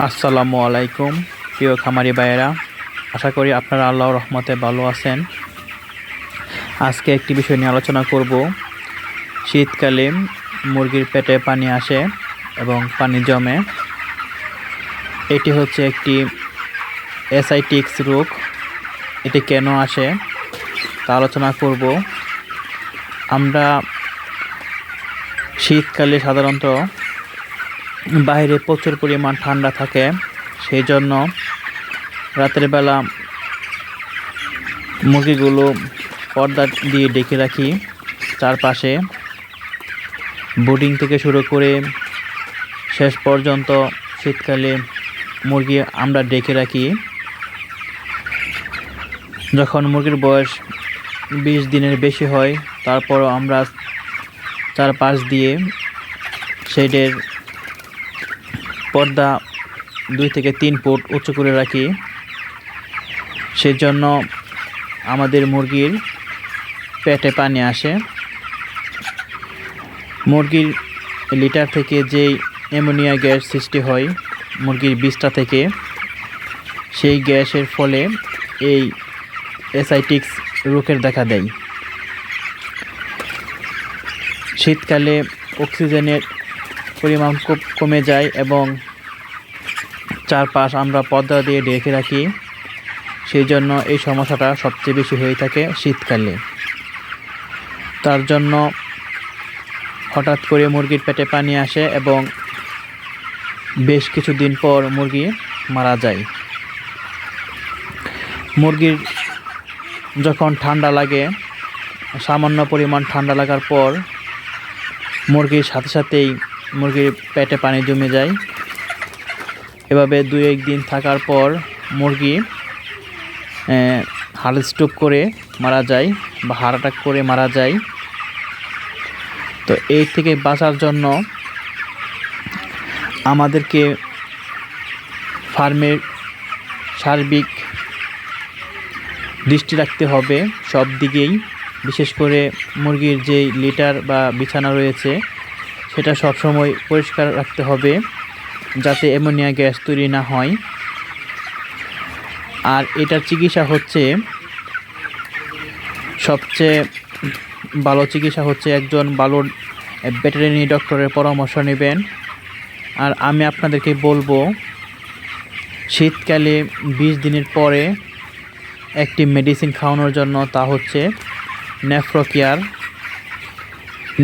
আসসালামু আলাইকুম প্রিয় খামারি ভাইয়েরা, আশা করি আপনারা আল্লাহর রহমতে ভালো আছেন। আজকে একটি বিষয় নিয়ে আলোচনা করব। শীতকালে মুরগির পেটে পানি আসে এবং পানি জমে। এটি হচ্ছে একটি অ্যাসাইটিক্স রোগ। এটি কেন আসে তা আলোচনা করব। আমরা শীতকালে সাধারণত বাইরে প্রচুর পরিমাণ ঠান্ডা থাকে, সেই জন্য রাতের বেলা মুরগিগুলো পর্দা দিয়ে ঢেকে রাখি। চারপাশে বোর্ডিং থেকে শুরু করে শেষ পর্যন্ত শীতকালে মুরগি আমরা ঢেকে রাখি। যখন মুরগির বয়স 20 দিনের বেশি হয়, তারপরও আমরা চারপাশ দিয়ে শেডের পর্দা 2 থেকে 3 ফুট উঁচু করে রাখি। সেজন্য আমাদের মুরগির পেটে পানি আসে। মুরগির লিটার থেকে যেই অ্যামোনিয়া গ্যাস সৃষ্টি হয় মুরগির বীজটা থেকে, সেই গ্যাসের ফলে এই অ্যাসাইটিক্স রোগের দেখা দেয়। শীতকালে অক্সিজেনের পরিমাণ খুব কমে যায় এবং চারপাশ আমরা পর্দা দিয়ে ঢেকে রাখি, সেই জন্য এই সমস্যাটা সবচেয়ে বেশি হয়ে থাকে শীতকালে। তার জন্য হঠাৎ করে মুরগির পেটে পানি আসে এবং বেশ কিছুদিন পর মুরগি মারা যায়। মুরগির যখন ঠান্ডা লাগে, সামান্য পরিমাণ ঠান্ডা লাগার পর মুরগির সাথে সাথেই মুরগির পেটে পানি জমে যায়। এভাবে 2-1 দিন থাকার পর মুরগি হার্ট স্ট্রোক করে মারা যায় বা হার্ট অ্যাটাক করে মারা যায়। তো এই থেকে বাঁচার জন্য আমাদেরকে ফার্মের সার্বিক দৃষ্টি রাখতে হবে সব দিকেই। বিশেষ করে মুরগির যে লিটার বা বিছানা রয়েছে সেটা সবসময় পরিষ্কার রাখতে হবে, যাতে অ্যামোনিয়া গ্যাস তৈরি না হয়। আর এটার চিকিৎসা হচ্ছে, সবচেয়ে ভালো চিকিৎসা হচ্ছে একজন ভালো ভেটেরিনারি ডক্টরের পরামর্শ নেবেন। আর আমি আপনাদেরকে বলবো, শীতকালে 20 দিনের পরে একটি মেডিসিন খাওয়ানোর জন্য, তা হচ্ছে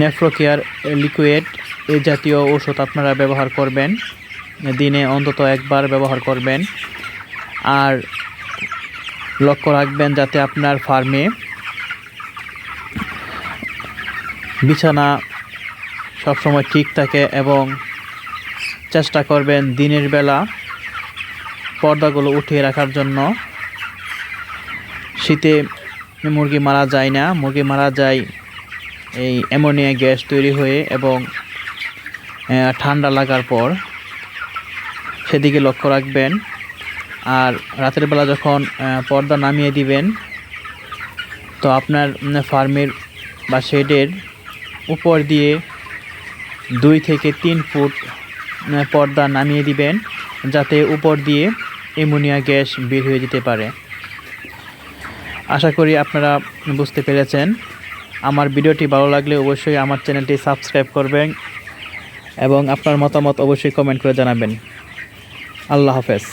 নেফ্রোকেয়ার লিকুইড। এই জাতীয় ওষুধ আপনারা ব্যবহার করবেন, দিনে অন্তত একবার ব্যবহার করবেন। আর লক্ষ্য রাখবেন যাতে আপনার ফার্মে বিছানা সবসময় ঠিক থাকে এবং চেষ্টা করবেন দিনের বেলা পর্দাগুলো উঠিয়ে রাখার জন্য। শীতে মুরগি মারা যায় না, মুরগি মারা যায় এই অ্যামোনিয়া গ্যাস তৈরি হয়ে এবং ঠান্ডা লাগার পর। সেদিকে লক্ষ্য রাখবেন। আর রাতের বেলা যখন পর্দা নামিয়ে দিবেন, তো আপনার ফার্মের বা শেডের উপর দিয়ে 2 থেকে 3 ফুট পর্দা নামিয়ে দিবেন, যাতে উপর দিয়ে অ্যামোনিয়া গ্যাস বের হয়ে যেতে পারে। আশা করি আপনারা বুঝতে পেরেছেন। আমার ভিডিওটি ভালো লাগলে অবশ্যই আমার চ্যানেলটি সাবস্ক্রাইব করবেন এবং আপনার মতামত অবশ্যই কমেন্ট করে জানাবেন। আল্লাহ হাফেজ।